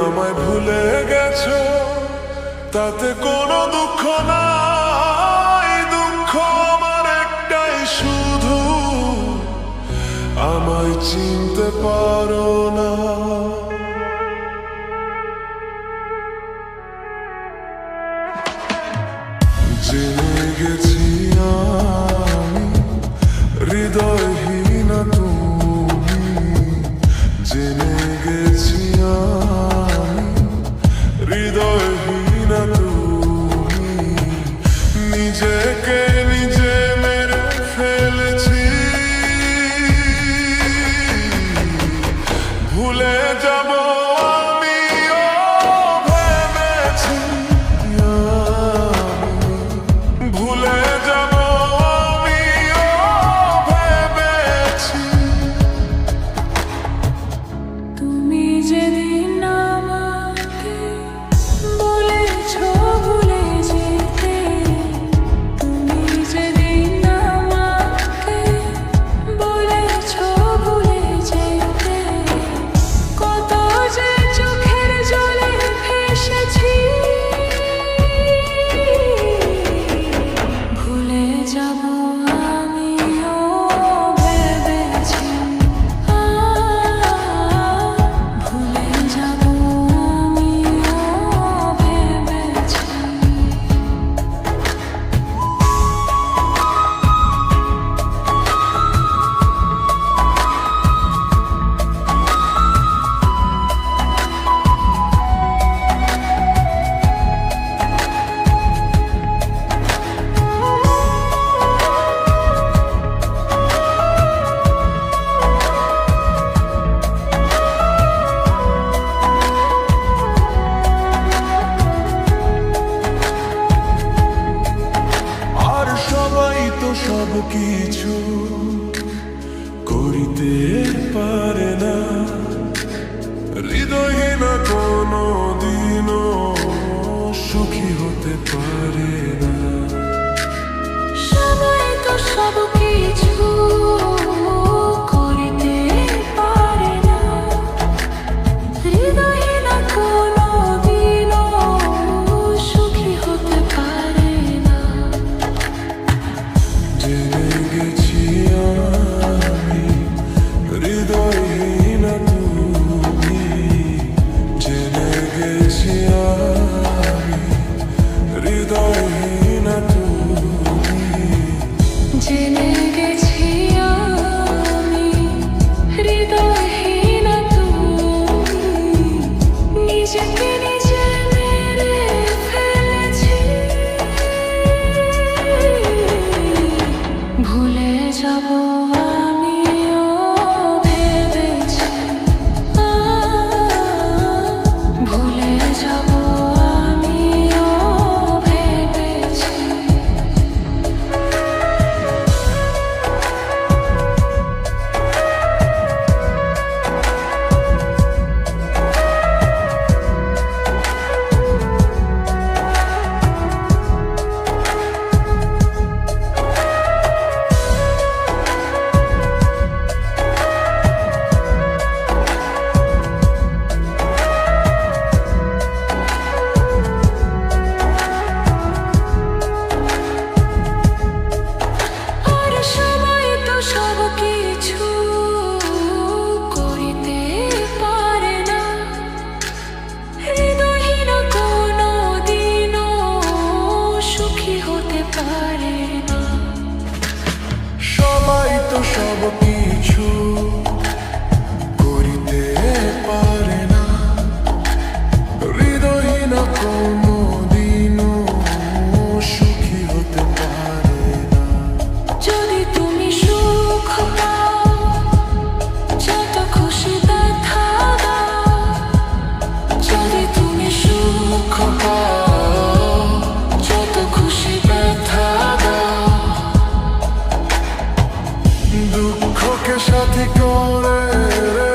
আমায় ভুলে গেছো, তাতে কোনো দুঃখ নাই। দুঃখ আমার একটাই শুধু, আমায় চিনতে পারো না। জেনে গেছি আমি হৃদয়হীন তুমি, জেনে গেছি আমি হৃদয়হীন তুমি। নিজেকে নিজে মেরে ফেলেছি, ভুলে যাব আমিও ভেবেছি, ভুলে যাব আমিও ভেবেছি। তুমি যেদিন আমাকে বলেছো ভুলে যেতে, তুমি যেদিন আমাকে বলেছো ভুলে যেতে, কত যে চোখের জলে ভেসেছি। ভুলে যাব আমিও ভেবেছি, ভুলে যাব আমিও ভেবেছি। আর সবাই তো সব কিছু করিতে পারে না, হৃদয়হীন কোনো দিনও সুখী হতে পারে না। সবাই তো সব কিছু করিতে পারে না, হৃদয়হীন কোনো দিনও সুখী হতে পারে না। জেনে গেছি আমি হৃদয়হীন তুমি, জেনে গেছি আমি হৃদয়হীন তুমি। জেনে গেছি আমি হৃদয়হীন তুমি, নিজেকে নিজে মেরে ফেলেছি। ভুলে যাব আমিও ভেবেছি, ভুলে যাব আমিও ভেবেছি। আর সবাই তো সব কিছু করিতে পারে না, হৃদয়হীন কোনো দিনও সুখী হতে পারে না। সবাই তো সব কিছু করিতে পারে না, হৃদয়হীন কোনো দিনও সুখী হতে পারে না। যদি তুমি সুখ পাও, যত খুশি ব্যথা দাও। যদি তুমি সুখ পাও, যত খুশি ব্যথা দাও। দুঃখকে সাথী করে রে